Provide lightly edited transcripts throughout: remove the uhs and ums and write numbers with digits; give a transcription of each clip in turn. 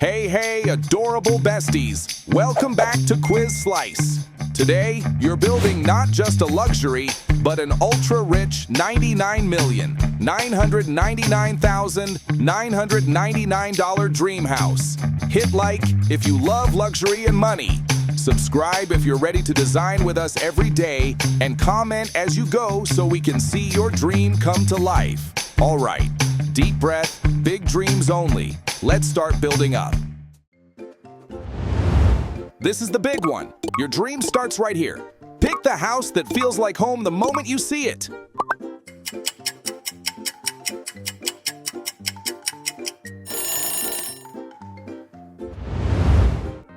Hey, adorable besties. Welcome back to Quiz Slice. Today, you're building not just a luxury, but an ultra-rich $99,999,999 dream house. Hit like if you love luxury and money. Subscribe if you're ready to design with us every day, and comment as you go so we can see your dream come to life. All right, deep breath, big dreams only. Let's start building up. This is the big one. Your dream starts right here. Pick the house that feels like home the moment you see it.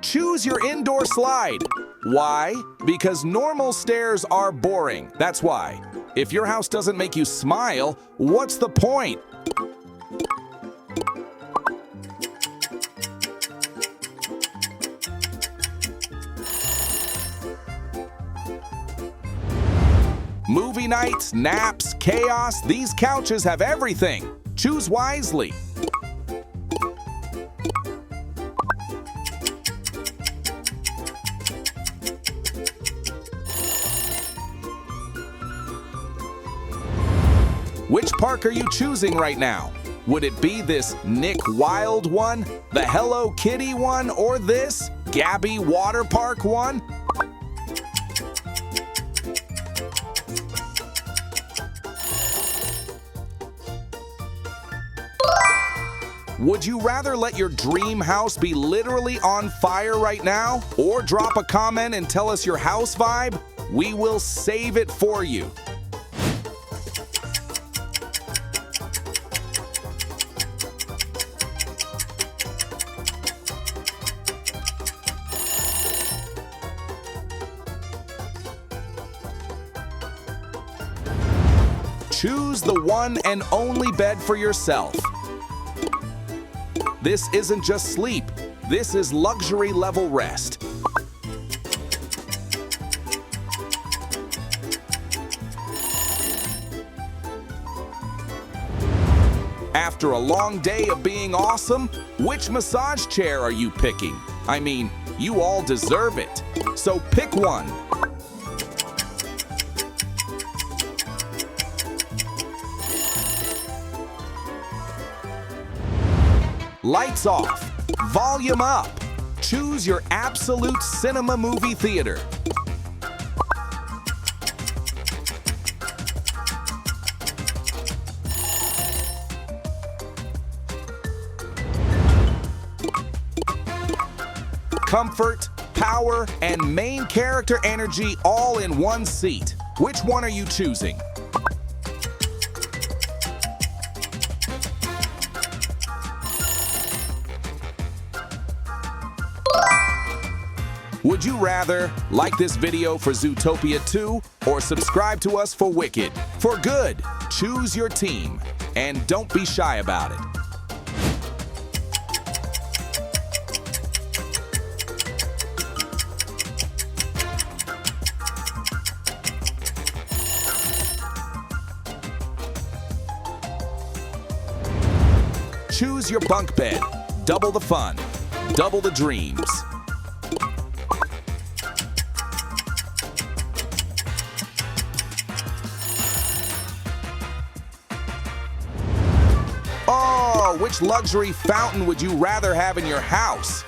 Choose your indoor slide. Why? Because normal stairs are boring. That's why. If your house doesn't make you smile, what's the point? Movie nights, naps, chaos, these couches have everything. Choose wisely. Which park are you choosing right now? Would it be this Nick Wilde one, the Hello Kitty one, or this Gabby Water Park one? Would you rather let your dream house be literally on fire right now, or drop a comment and tell us your house vibe? We will save it for you. Choose the one and only bed for yourself. This isn't just sleep, this is luxury level rest. After a long day of being awesome, which massage chair are you picking? I mean, you all deserve it. So pick one. Lights off, volume up. Choose your absolute cinema movie theater. Comfort, power, and main character energy all in one seat. Which one are you choosing? Would you rather like this video for Zootopia 2 or subscribe to us for Wicked? For good, choose your team, and don't be shy about it. Choose your bunk bed. Double the fun, double the dreams. Oh, which luxury fountain would you rather have in your house?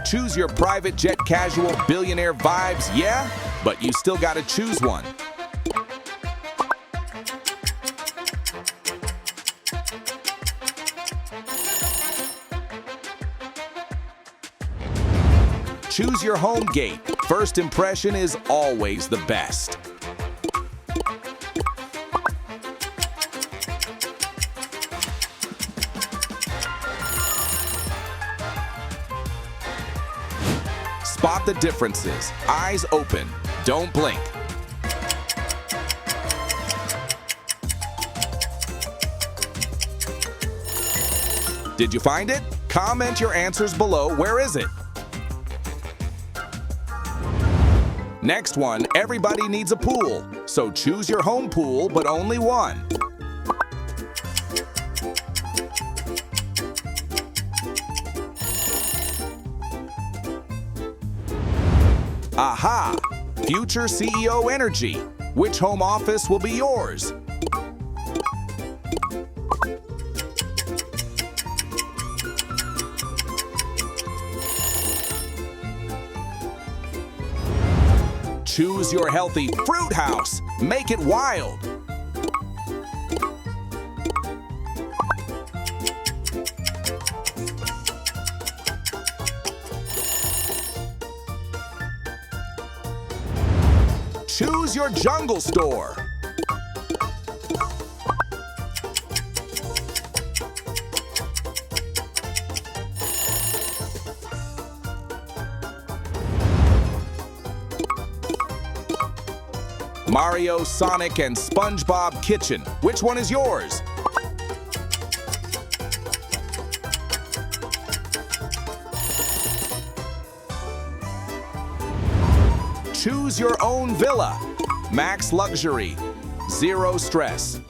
Choose your private jet casual billionaire vibes, yeah? But you still gotta choose one. Choose your home gate. First impression is always the best. Spot the differences. Eyes open. Don't blink. Did you find it? Comment your answers below. Where is it? Next one, everybody needs a pool, so choose your home pool, but only one. Aha! Future CEO Energy. Which home office will be yours? Choose your healthy fruit house. Make it wild. Choose your jungle store. Mario, Sonic, and SpongeBob Kitchen. Which one is yours? Choose your own villa. Max luxury. Zero stress.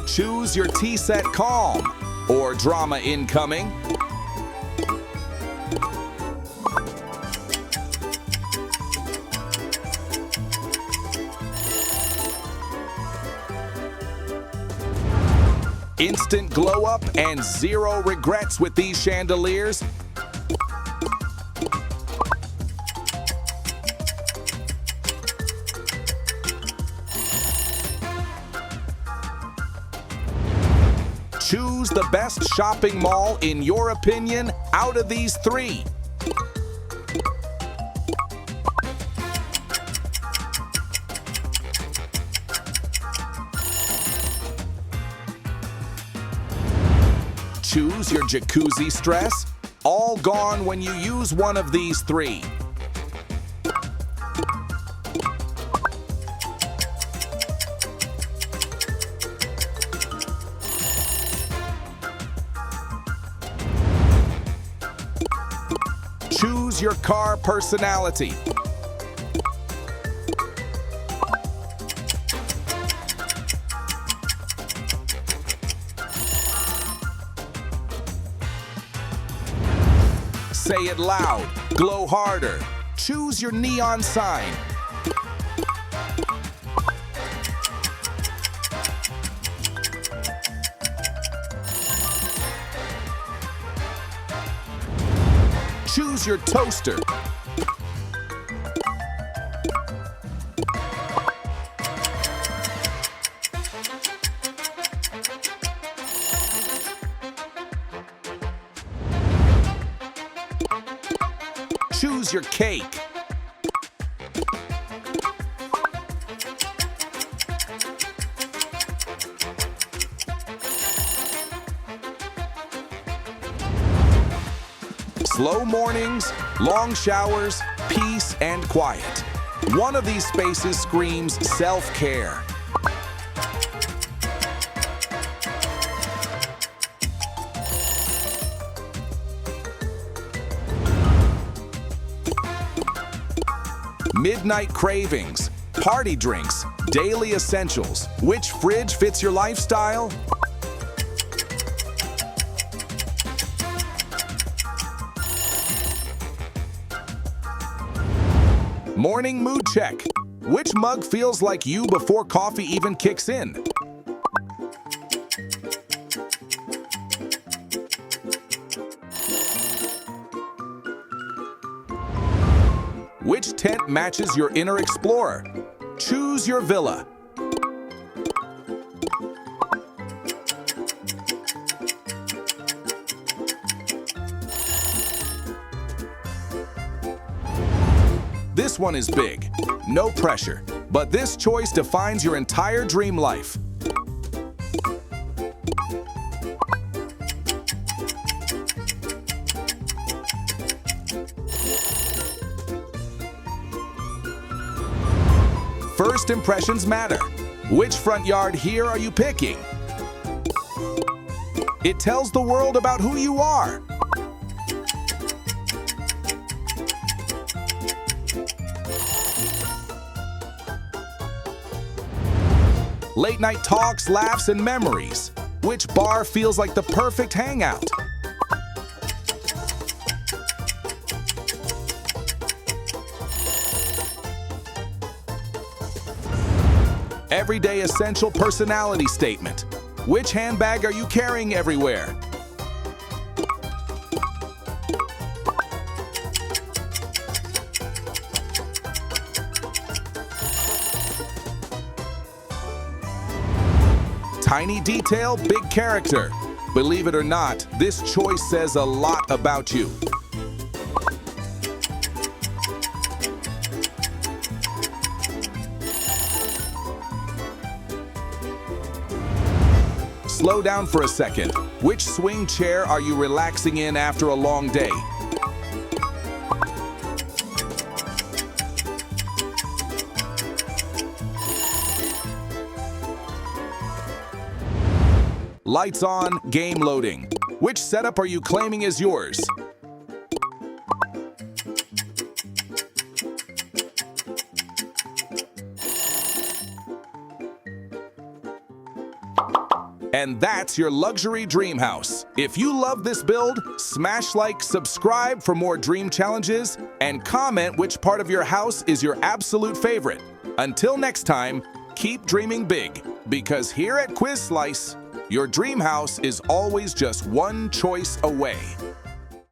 Choose your tea set calm or drama incoming. Instant glow up and zero regrets with these chandeliers. Choose the best shopping mall in your opinion out of these three. Choose your jacuzzi stress. All gone when you use one of these three. Choose your car personality. Say it loud, glow harder. Choose your neon sign. Choose your toaster. Choose your cake. Slow mornings, long showers, peace and quiet. One of these spaces screams self-care. Midnight cravings, party drinks, daily essentials. Which fridge fits your lifestyle? Morning mood check. Which mug feels like you before coffee even kicks in? Which tent matches your inner explorer? Choose your villa. This one is big. No pressure, but this choice defines your entire dream life. First impressions matter. Which front yard here are you picking? It tells the world about who you are. Late night talks, laughs, and memories. Which bar feels like the perfect hangout? Everyday essential personality statement. Which handbag are you carrying everywhere? Tiny detail, big character. Believe it or not, this choice says a lot about you. Slow down for a second. Which swing chair are you relaxing in after a long day? Lights on, game loading. Which setup are you claiming is yours? And that's your luxury dream house. If you love this build, smash like, subscribe for more dream challenges, and comment which part of your house is your absolute favorite. Until next time, keep dreaming big, because here at Quiz Slice, your dream house is always just one choice away.